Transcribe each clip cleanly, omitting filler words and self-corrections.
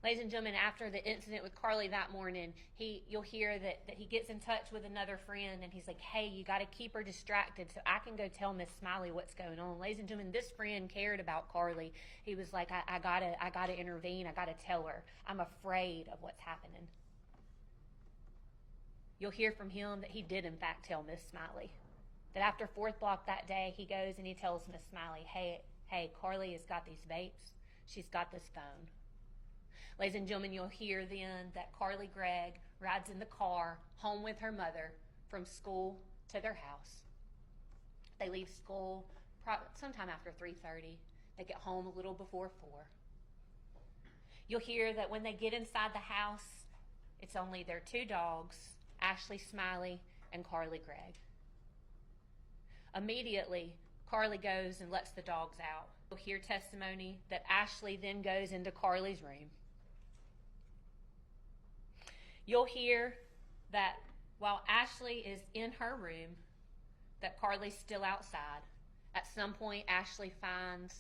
Ladies and gentlemen, after the incident with Carly that morning, you'll hear that he gets in touch with another friend and he's like, hey, you got to keep her distracted so I can go tell Miss Smiley what's going on. Ladies and gentlemen, this friend cared about Carly. He was like, I gotta intervene. I gotta tell her. I'm afraid of what's happening. You'll hear from him that he did in fact tell Miss Smiley. That after 4th block that day, he goes and he tells Miss Smiley, hey, Carly has got these vapes. She's got this phone. Ladies and gentlemen, you'll hear then that Carly Gregg rides in the car home with her mother from school to their house. They leave school sometime after 3:30. They get home a little before 4. You'll hear that when they get inside the house, it's only their 2 dogs, Ashley Smiley and Carly Gregg. Immediately, Carly goes and lets the dogs out. You'll hear testimony that Ashley then goes into Carly's room. You'll hear that while Ashley is in her room, that Carly's still outside. At some point, Ashley finds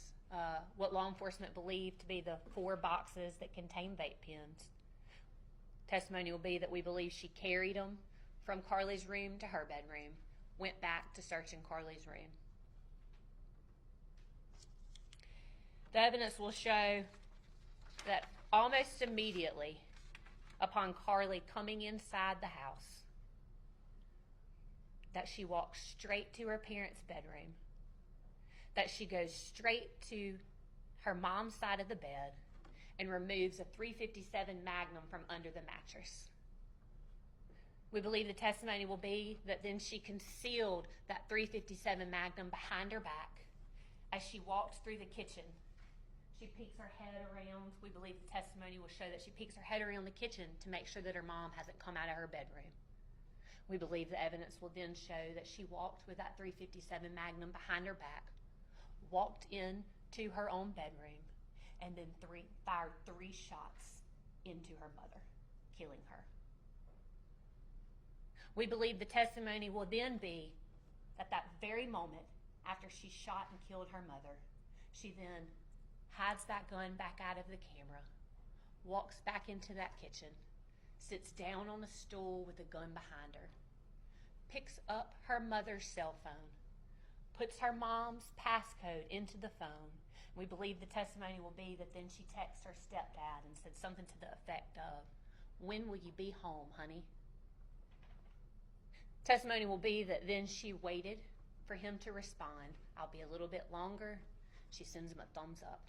what law enforcement believe to be the 4 boxes that contain vape pens. Testimony will be that we believe she carried them from Carly's room to her bedroom, went back to searching Carly's room. The evidence will show that almost immediately upon Carly coming inside the house, that she walks straight to her parents' bedroom, that she goes straight to her mom's side of the bed and removes a .357 Magnum from under the mattress. We believe the testimony will be that then she concealed that .357 Magnum behind her back. As she walked through the kitchen, she peeks her head around. We believe the testimony will show that she peeks her head around the kitchen to make sure that her mom hasn't come out of her bedroom. We believe the evidence will then show that she walked with that .357 Magnum behind her back, walked into her own bedroom, and then fired 3 shots into her mother, killing her. We believe the testimony will then be that very moment after she shot and killed her mother, she then hides that gun back out of the camera, walks back into that kitchen, sits down on a stool with the gun behind her, picks up her mother's cell phone, puts her mom's passcode into the phone. We believe the testimony will be that then she texts her stepdad and said something to the effect of, "When will you be home, honey?" Testimony will be that then she waited for him to respond. "I'll be a little bit longer." She sends him a thumbs up.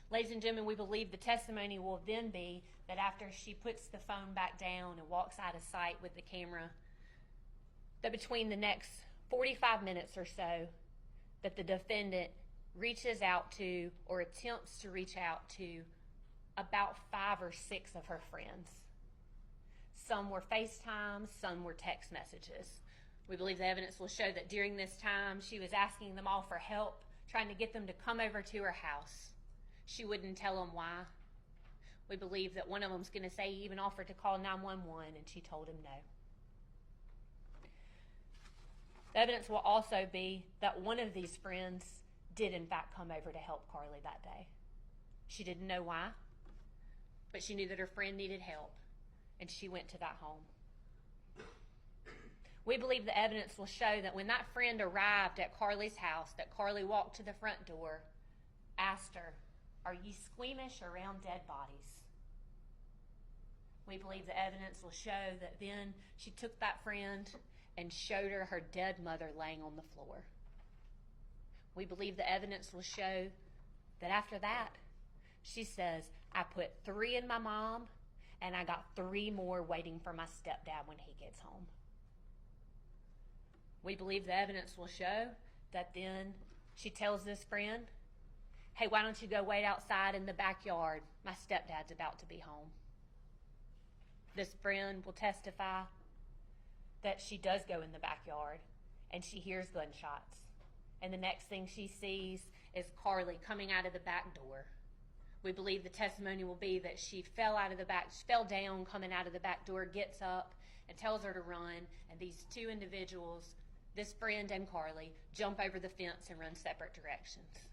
Ladies and gentlemen, we believe the testimony will then be that after she puts the phone back down and walks out of sight with the camera, that between the next 45 minutes or so, that the defendant reaches out to or attempts to reach out to about 5 or 6 of her friends. Some were FaceTime, some were text messages. We believe the evidence will show that during this time, she was asking them all for help, trying to get them to come over to her house. She wouldn't tell them why. We believe that one of them's going to say he even offered to call 911, and she told him no. The evidence will also be that one of these friends did in fact come over to help Carly that day. She didn't know why, but she knew that her friend needed help, and she went to that home. We believe the evidence will show that when that friend arrived at Carly's house, that Carly walked to the front door, asked her, "Are you squeamish around dead bodies?" We believe the evidence will show that then she took that friend and showed her dead mother laying on the floor. We believe the evidence will show that after that, she says, "I put 3 in my mom, and I got 3 more waiting for my stepdad when he gets home." We believe the evidence will show that then she tells this friend, "Hey, why don't you go wait outside in the backyard? My stepdad's about to be home." This friend will testify that she does go in the backyard and she hears gunshots. And the next thing she sees is Carly coming out of the back door. We believe the testimony will be that she fell down coming out of the back door, gets up and tells her to run. And these 2 individuals, this friend and Carly, jump over the fence and run separate directions.